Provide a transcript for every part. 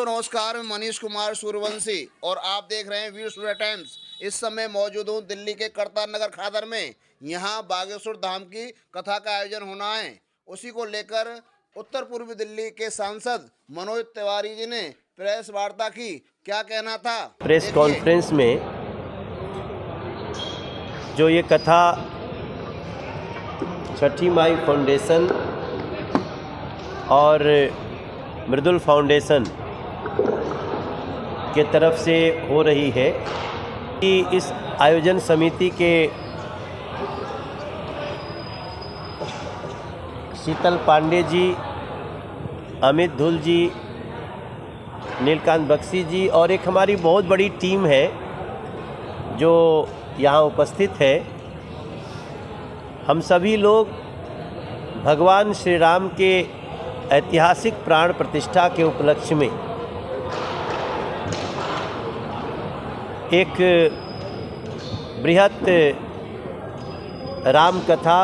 दोस्तों नमस्कार, मैं मनीष कुमार सूर्यवंशी और आप देख रहे हैं वीर सूर्य टाइम्स। इस समय मौजूद हूँ दिल्ली के करतार नगर खादर में। यहाँ बागेश्वर धाम की कथा का आयोजन होना है। उसी को लेकर उत्तर पूर्वी दिल्ली के सांसद मनोज तिवारी जी ने प्रेस वार्ता की। क्या कहना था? प्रेस कॉन्फ्रेंस में जो ये कथा छठी माई फाउंडेशन और मृदुल फाउंडेशन के तरफ से हो रही है कि इस आयोजन समिति के शीतल पांडे जी, अमित धुल जी, नीलकांत बख्शी जी और एक हमारी बहुत बड़ी टीम है जो यहाँ उपस्थित है। हम सभी लोग भगवान श्री राम के ऐतिहासिक प्राण प्रतिष्ठा के उपलक्ष्य में एक बृहत राम कथा,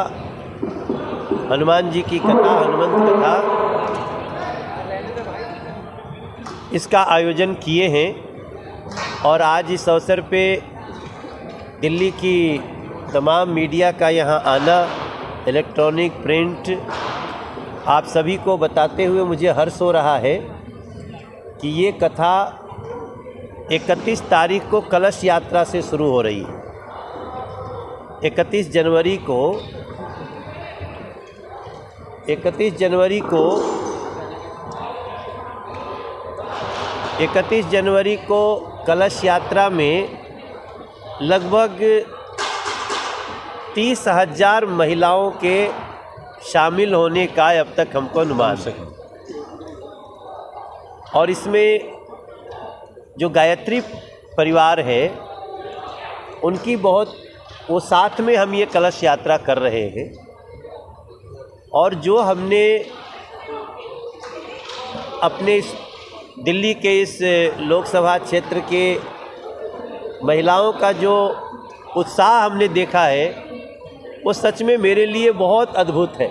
हनुमान जी की कथा, हनुमंत कथा, इसका आयोजन किए हैं। और आज इस अवसर पे दिल्ली की तमाम मीडिया का यहाँ आना, इलेक्ट्रॉनिक, प्रिंट, आप सभी को बताते हुए मुझे हर्ष हो रहा है कि ये कथा 31 तारीख को कलश यात्रा से शुरू हो रही है। 31 जनवरी को कलश यात्रा में लगभग 30,000 महिलाओं के शामिल होने का अब तक हमको अनुमान है। और इसमें जो गायत्री परिवार है उनकी वो साथ में हम ये कलश यात्रा कर रहे हैं। और जो हमने अपने इस दिल्ली के इस लोकसभा क्षेत्र के महिलाओं का जो उत्साह हमने देखा है वो सच में मेरे लिए बहुत अद्भुत है।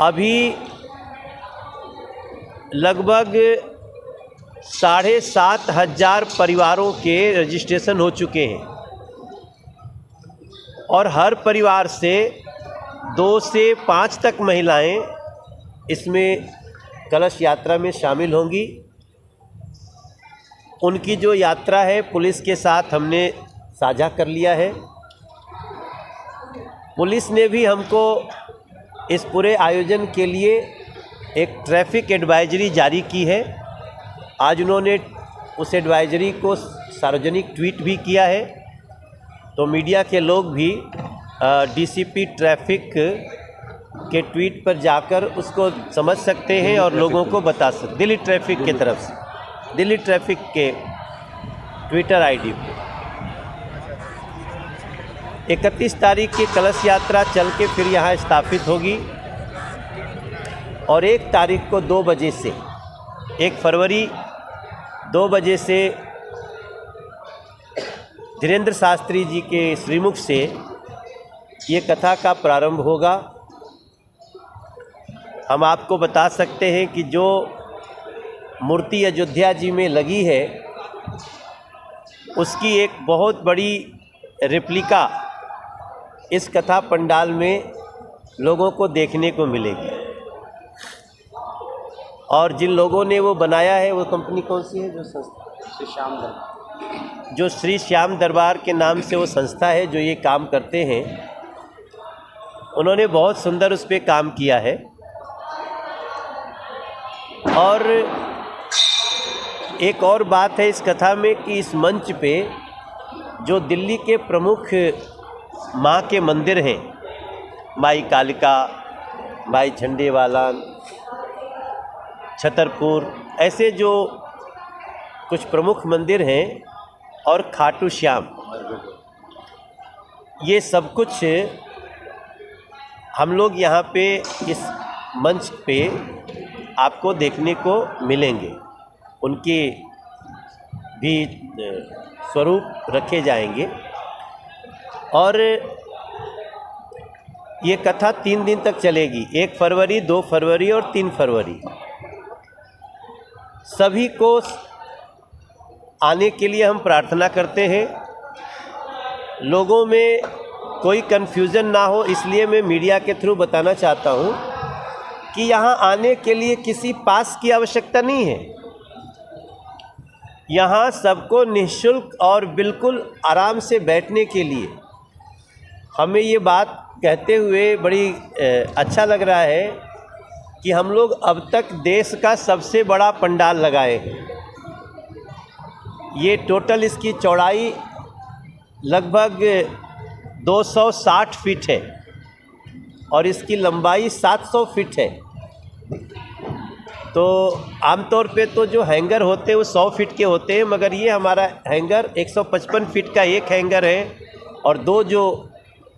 अभी लगभग 7,500 परिवारों के रजिस्ट्रेशन हो चुके हैं और हर परिवार से 2 से 5 तक महिलाएं इसमें कलश यात्रा में शामिल होंगी। उनकी जो यात्रा है पुलिस के साथ हमने साझा कर लिया है। पुलिस ने भी हमको इस पूरे आयोजन के लिए एक ट्रैफिक एडवाइजरी जारी की है। आज उन्होंने उस एडवाइजरी को सार्वजनिक ट्वीट भी किया है, तो मीडिया के लोग भी डीसीपी ट्रैफिक के ट्वीट पर जाकर उसको समझ सकते हैं और लोगों को बता सकते। दिल्ली ट्रैफिक के तरफ से, दिल्ली ट्रैफिक के ट्विटर आईडी पे 31 तारीख की कलश यात्रा चल के फिर यहाँ स्थापित होगी और 1 तारीख को 2 बजे से 1 फरवरी 2 बजे से धीरेन्द्र शास्त्री जी के श्रीमुख से ये कथा का प्रारंभ होगा। हम आपको बता सकते हैं कि जो मूर्ति अयोध्या जी में लगी है उसकी एक बहुत बड़ी रेप्लिका इस कथा पंडाल में लोगों को देखने को मिलेगी। और जिन लोगों ने वो बनाया है वो कंपनी कौन सी है? जो संस्था जो श्री श्याम दरबार के नाम से वो संस्था है जो ये काम करते हैं, उन्होंने बहुत सुंदर उस पर काम किया है। और एक और बात है इस कथा में कि इस मंच पे जो दिल्ली के प्रमुख माँ के मंदिर हैं, माई कालिका, माई झंडेवाला, छतरपुर, ऐसे जो कुछ प्रमुख मंदिर हैं और खाटू श्याम, ये सब कुछ हम लोग यहाँ पे इस मंच पे आपको देखने को मिलेंगे। उनके भी स्वरूप रखे जाएंगे। और ये कथा 3 दिन तक चलेगी, 1 फरवरी, 2 फरवरी और 3 फरवरी। सभी को आने के लिए हम प्रार्थना करते हैं। लोगों में कोई कन्फ्यूज़न ना हो, इसलिए मैं मीडिया के थ्रू बताना चाहता हूँ कि यहाँ आने के लिए किसी पास की आवश्यकता नहीं है। यहाँ सबको निःशुल्क और बिल्कुल आराम से बैठने के लिए, हमें ये बात कहते हुए बड़ी अच्छा लग रहा है कि हम लोग अब तक देश का सबसे बड़ा पंडाल लगाए हैं। ये टोटल इसकी चौड़ाई लगभग 260 फीट है और इसकी लंबाई 700 फीट है। तो आमतौर पे तो जो हैंगर होते हैं वो 100 फीट के होते हैं, मगर ये हमारा हैंगर 155 फीट का एक हैंगर है और दो जो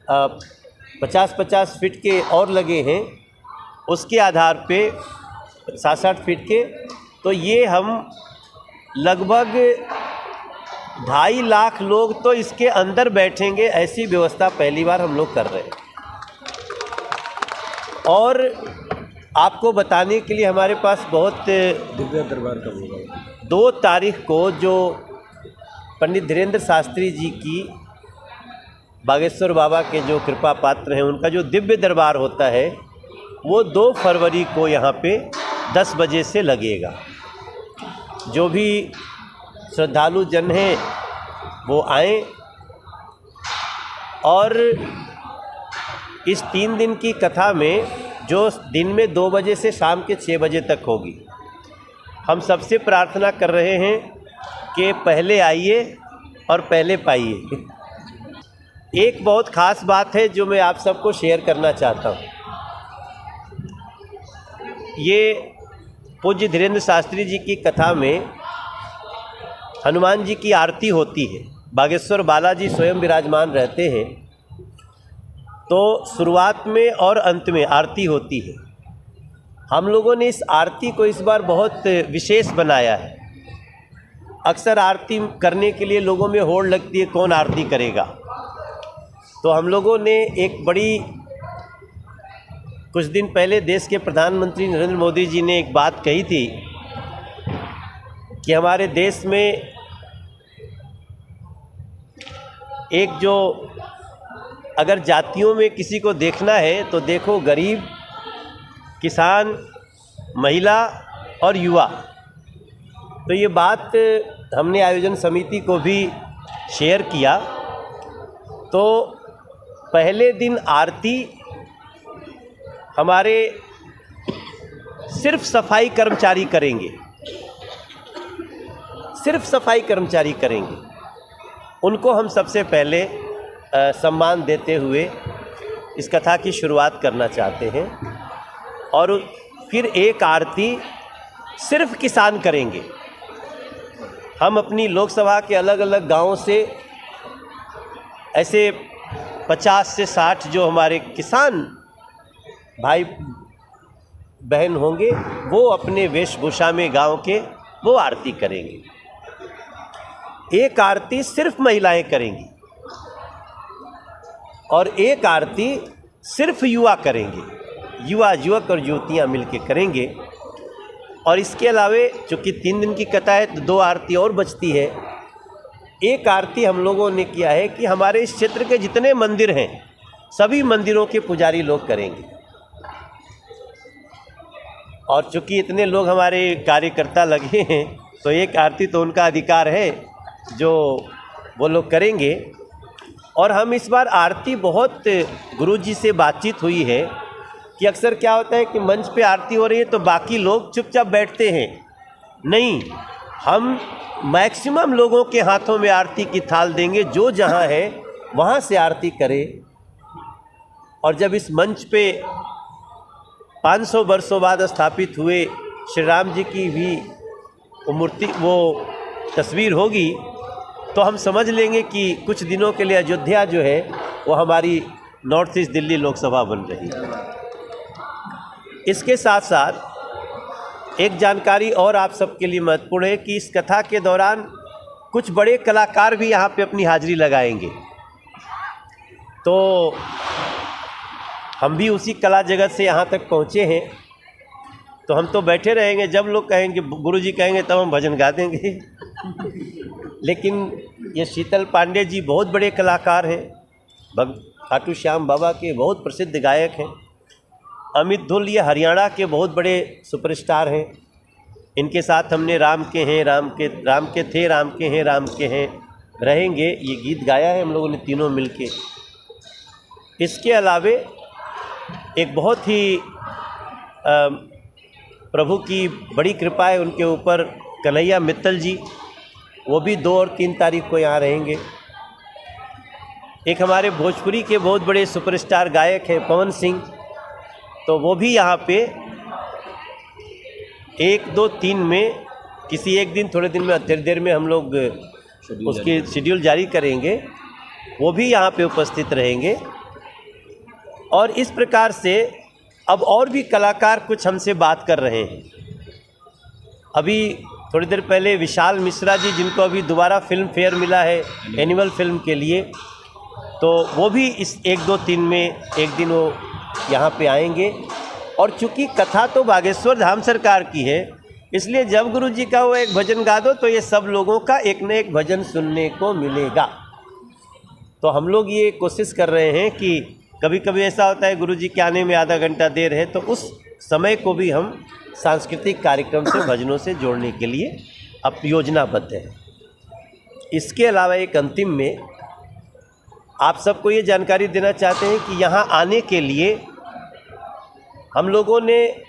50-50 फीट के और लगे हैं, उसके आधार पे 60 फीट के। तो ये हम लगभग 2.5 लाख लोग तो इसके अंदर बैठेंगे, ऐसी व्यवस्था पहली बार हम लोग कर रहे हैं। और आपको बताने के लिए हमारे पास बहुत दिव्य दरबार कब होगा? 2 तारीख को जो पंडित धीरेंद्र शास्त्री जी की, बागेश्वर बाबा के जो कृपा पात्र हैं, उनका जो दिव्य दरबार होता है वो 2 फरवरी को यहाँ पे 10 बजे से लगेगा। जो भी श्रद्धालु जन हैं वो आएँ और इस 3 दिन की कथा में, जो दिन में 2 बजे से शाम के 6 बजे तक होगी, हम सबसे प्रार्थना कर रहे हैं कि पहले आइए और पहले पाइए। एक बहुत ख़ास बात है जो मैं आप सबको शेयर करना चाहता हूँ। ये पूज्य धीरेंद्र शास्त्री जी की कथा में हनुमान जी की आरती होती है। बागेश्वर बालाजी स्वयं विराजमान रहते हैं, तो शुरुआत में और अंत में आरती होती है। हम लोगों ने इस आरती को इस बार बहुत विशेष बनाया है। अक्सर आरती करने के लिए लोगों में होड़ लगती है, कौन आरती करेगा। तो हम लोगों ने एक बड़ी, कुछ दिन पहले देश के प्रधानमंत्री नरेंद्र मोदी जी ने एक बात कही थी कि हमारे देश में एक जो, अगर जातियों में किसी को देखना है तो देखो गरीब, किसान, महिला और युवा। तो ये बात हमने आयोजन समिति को भी शेयर किया। तो पहले दिन आरती हमारे सिर्फ सफाई कर्मचारी करेंगे, सिर्फ सफाई कर्मचारी करेंगे। उनको हम सबसे पहले सम्मान देते हुए इस कथा की शुरुआत करना चाहते हैं। और फिर एक आरती सिर्फ किसान करेंगे। हम अपनी लोकसभा के अलग अलग गांवों से ऐसे 50 से 60 जो हमारे किसान भाई बहन होंगे, वो अपने वेशभूषा में गांव के वो आरती करेंगे। एक आरती सिर्फ महिलाएं करेंगी और एक आरती सिर्फ युवा करेंगे। युवा, युवक और युवतियाँ मिलके करेंगे। और इसके अलावे चूँकि 3 दिन की कथा है तो 2 आरती और बचती है। एक आरती हम लोगों ने किया है कि हमारे इस क्षेत्र के जितने मंदिर हैं, सभी मंदिरों के पुजारी लोग करेंगे। और चूँकि इतने लोग हमारे कार्यकर्ता लगे हैं, तो एक आरती तो उनका अधिकार है जो वो लोग करेंगे। और हम इस बार आरती, बहुत गुरुजी से बातचीत हुई है कि अक्सर क्या होता है कि मंच पे आरती हो रही है तो बाकी लोग चुपचाप बैठते हैं। नहीं, हम मैक्सिमम लोगों के हाथों में आरती की थाल देंगे, जो जहाँ है वहाँ से आरती करे। और जब इस मंच पे 500 वर्षों बाद स्थापित हुए श्री राम जी की भी मूर्ति, वो तस्वीर होगी, तो हम समझ लेंगे कि कुछ दिनों के लिए अयोध्या जो है वो हमारी नॉर्थ ईस्ट दिल्ली लोकसभा बन रही है। इसके साथ साथ एक जानकारी और आप सबके लिए महत्वपूर्ण है कि इस कथा के दौरान कुछ बड़े कलाकार भी यहाँ पे अपनी हाजिरी लगाएंगे। तो हम भी उसी कला जगत से यहाँ तक पहुँचे हैं। तो हम तो बैठे रहेंगे, जब लोग कहेंगे गुरुजी कहेंगे तब हम भजन गा देंगे। लेकिन ये शीतल पांडे जी बहुत बड़े कलाकार हैं, खाटू श्याम बाबा के बहुत प्रसिद्ध गायक हैं। अमित धुल ये हरियाणा के बहुत बड़े सुपरस्टार हैं। इनके साथ हमने राम के हैं, राम के थे, राम के हैं, राम के हैं, रहेंगे, ये गीत गाया है हम लोगों ने तीनों मिलके। इसके अलावे एक बहुत ही प्रभु की बड़ी कृपा है उनके ऊपर, कन्हैया मित्तल जी, वो भी 2 और 3 तारीख को यहाँ रहेंगे। एक हमारे भोजपुरी के बहुत बड़े सुपरस्टार गायक हैं पवन सिंह, तो वो भी यहाँ पे 1, 2, 3 में किसी एक दिन, थोड़े दिन में, थोड़ी देर में हम लोग उसकी शेड्यूल जारी करेंगे, वो भी यहाँ पे उपस्थित रहेंगे। और इस प्रकार से अब और भी कलाकार कुछ हमसे बात कर रहे हैं। अभी थोड़ी देर पहले विशाल मिश्रा जी, जिनको अभी दोबारा फिल्म फेयर मिला है एनिमल फिल्म के लिए, तो वो भी इस 1, 2, 3 में एक दिन वो यहाँ पे आएंगे। और चूँकि कथा तो बागेश्वर धाम सरकार की है, इसलिए जब गुरु जी का वो एक भजन गा दो तो ये सब लोगों का एक न एक भजन सुनने को मिलेगा। तो हम लोग ये कोशिश कर रहे हैं कि कभी कभी ऐसा होता है गुरु जी के आने में आधा घंटा देर है, तो उस समय को भी हम सांस्कृतिक कार्यक्रम से, भजनों से जोड़ने के लिए अब योजनाबद्ध है। इसके अलावा एक अंतिम में आप सबको ये जानकारी देना चाहते हैं कि यहाँ आने के लिए हम लोगों ने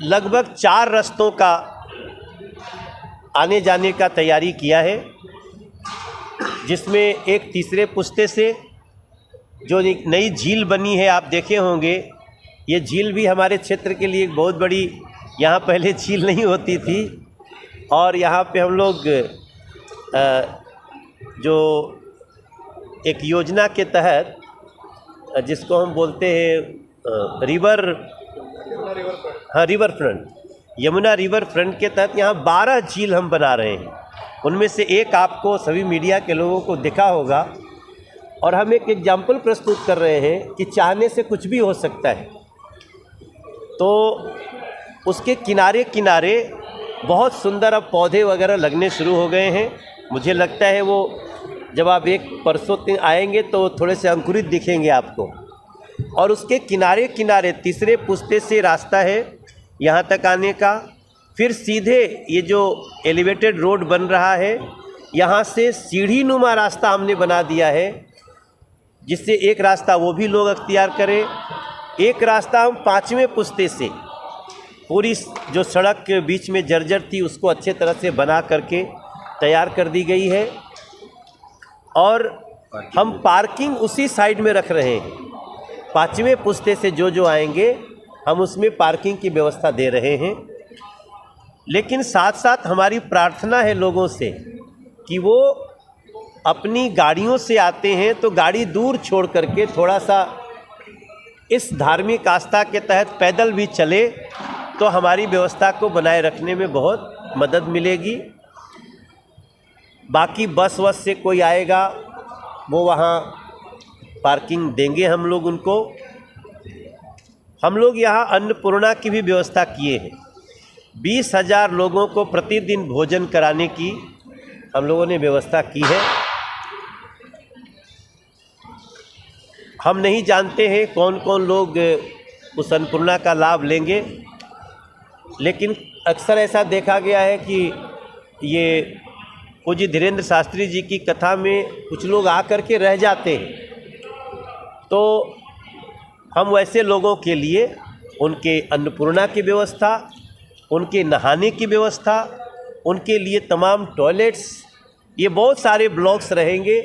लगभग 4 रास्तों का आने जाने का तैयारी किया है, जिसमें एक तीसरे पुस्ते से जो एक नई झील बनी है, आप देखे होंगे, ये झील भी हमारे क्षेत्र के लिए एक बहुत बड़ी, यहाँ पहले झील नहीं होती थी, और यहाँ पे हम लोग जो एक योजना के तहत, जिसको हम बोलते हैं river front, Yamuna river front के तहत यहाँ 12 झील हम बना रहे हैं। उनमें से एक आपको सभी मीडिया के लोगों को दिखा होगा, और हम एक एग्जाम्पल प्रस्तुत कर रहे हैं कि चाहने से कुछ भी हो सकता है। तो उसके किनारे किनारे बहुत सुंदर अब पौधे वगैरह लगने शुरू हो गए हैं। मुझे लगता है वो जब आप एक परसों दिन आएंगे तो थोड़े से अंकुरित दिखेंगे आपको। और उसके किनारे किनारे तीसरे पुस्ते से रास्ता है यहाँ तक आने का। फिर सीधे ये जो एलिवेटेड रोड बन रहा है, यहाँ से सीढ़ी नुमा रास्ता हमने बना दिया है, जिससे एक रास्ता वो भी लोग अख्तियार करें। एक रास्ता हम 5वें पुस्ते से, पूरी जो सड़क के बीच में जर्जर थी उसको अच्छे तरह से बना करके तैयार कर दी गई है, और हम पार्किंग उसी साइड में रख रहे हैं। 5वें पुस्ते से जो आएंगे हम उसमें पार्किंग की व्यवस्था दे रहे हैं। लेकिन साथ साथ हमारी प्रार्थना है लोगों से कि वो अपनी गाड़ियों से आते हैं तो गाड़ी दूर छोड़ करके थोड़ा सा इस धार्मिक आस्था के तहत पैदल भी चले, तो हमारी व्यवस्था को बनाए रखने में बहुत मदद मिलेगी। बाकी बस से कोई आएगा वो वहाँ पार्किंग देंगे हम लोग उनको। हम लोग यहाँ अन्नपूर्णा की भी व्यवस्था किए हैं। 20,000 लोगों को प्रतिदिन भोजन कराने की हम लोगों ने व्यवस्था की है। हम नहीं जानते हैं कौन कौन लोग उस अन्नपूर्णा का लाभ लेंगे, लेकिन अक्सर ऐसा देखा गया है कि ये पूज्य धीरेन्द्र शास्त्री जी की कथा में कुछ लोग आकर के रह जाते हैं, तो हम वैसे लोगों के लिए उनके अन्नपूर्णा की व्यवस्था, उनके नहाने की व्यवस्था, उनके लिए तमाम टॉयलेट्स, ये बहुत सारे ब्लॉक्स रहेंगे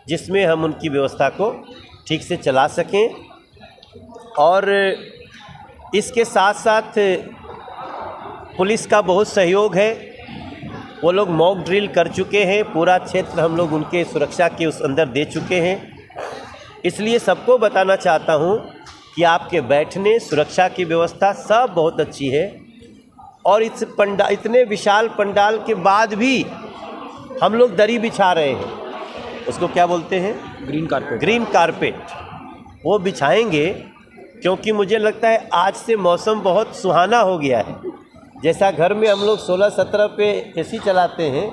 जिसमें हम उनकी व्यवस्था को ठीक से चला सकें। और इसके साथ साथ पुलिस का बहुत सहयोग है। वो लोग मॉक ड्रिल कर चुके हैं, पूरा क्षेत्र हम लोग उनके सुरक्षा के उस अंदर दे चुके हैं। इसलिए सबको बताना चाहता हूँ कि आपके बैठने, सुरक्षा की व्यवस्था सब बहुत अच्छी है। और इतने विशाल पंडाल के बाद भी हम लोग दरी बिछा रहे हैं, उसको क्या बोलते हैं, ग्रीन कारपेट। ग्रीन कारपेट वो बिछाएंगे, क्योंकि मुझे लगता है आज से मौसम बहुत सुहाना हो गया है। जैसा घर में हम लोग 16-17 पे एसी चलाते हैं,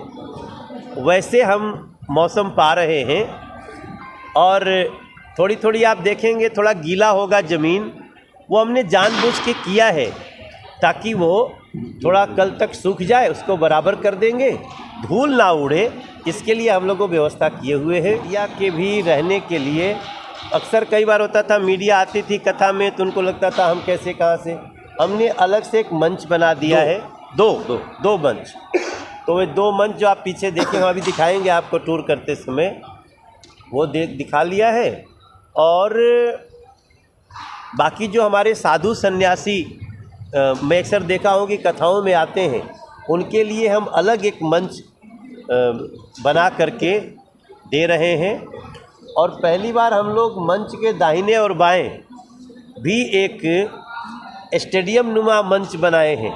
वैसे हम मौसम पा रहे हैं। और थोड़ी थोड़ी आप देखेंगे थोड़ा गीला होगा ज़मीन, वो हमने जानबूझ के किया है ताकि वो थोड़ा कल तक सूख जाए, उसको बराबर कर देंगे, धूल ना उड़े, इसके लिए हम लोग को व्यवस्था किए हुए हैं। मीडिया के भी रहने के लिए अक्सर कई बार होता था, मीडिया आती थी कथा में तो उनको लगता था हम कैसे कहाँ से, हमने अलग से एक मंच बना दिया है, दो मंच। तो वे 2 मंच जो आप पीछे देखें, हम अभी दिखाएंगे आपको टूर करते समय, वो दिखा लिया है। और बाकी जो हमारे साधु सन्यासी मैं अक्सर देखा हूँ कि कथाओं में आते हैं, उनके लिए हम अलग एक मंच बना करके दे रहे हैं। और पहली बार हम लोग मंच के दाहिने और बाएं भी एक स्टेडियम नुमा मंच बनाए हैं।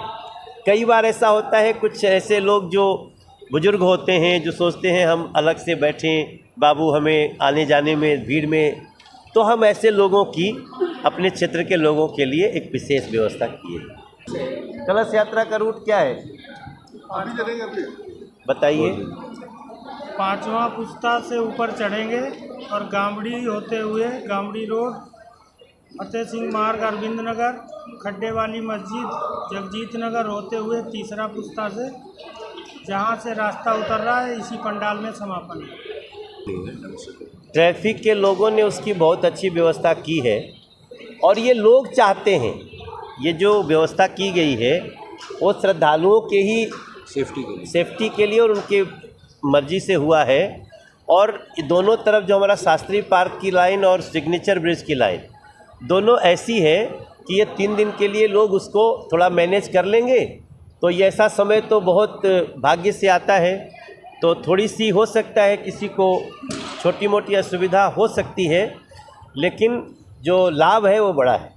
कई बार ऐसा होता है, कुछ ऐसे लोग जो बुज़ुर्ग होते हैं जो सोचते हैं हम अलग से बैठें, बाबू हमें आने जाने में भीड़ में, तो हम ऐसे लोगों की, अपने क्षेत्र के लोगों के लिए एक विशेष व्यवस्था की है। कलश यात्रा का रूट क्या है बताइए? 5वां पुस्ता से ऊपर चढ़ेंगे और गामड़ी होते हुए गामड़ी रोड, फतेह सिंह मार्ग, अरविंद नगर, खड्डे वाली मस्जिद, जगजीत नगर होते हुए 3रा पुस्ता से, जहां से रास्ता उतर रहा है इसी पंडाल में समापन है। ट्रैफिक के लोगों ने उसकी बहुत अच्छी व्यवस्था की है और ये लोग चाहते हैं, ये जो व्यवस्था की गई है वो श्रद्धालुओं के ही सेफ्टी के लिए और उनके मर्जी से हुआ है। और दोनों तरफ जो हमारा शास्त्री पार्क की लाइन और सिग्नेचर ब्रिज की लाइन, दोनों ऐसी है कि ये 3 दिन के लिए लोग उसको थोड़ा मैनेज कर लेंगे। तो ये ऐसा समय तो बहुत भाग्य से आता है, तो थोड़ी सी हो सकता है किसी को छोटी मोटी असुविधा हो सकती है, लेकिन जो लाभ है वो बड़ा है।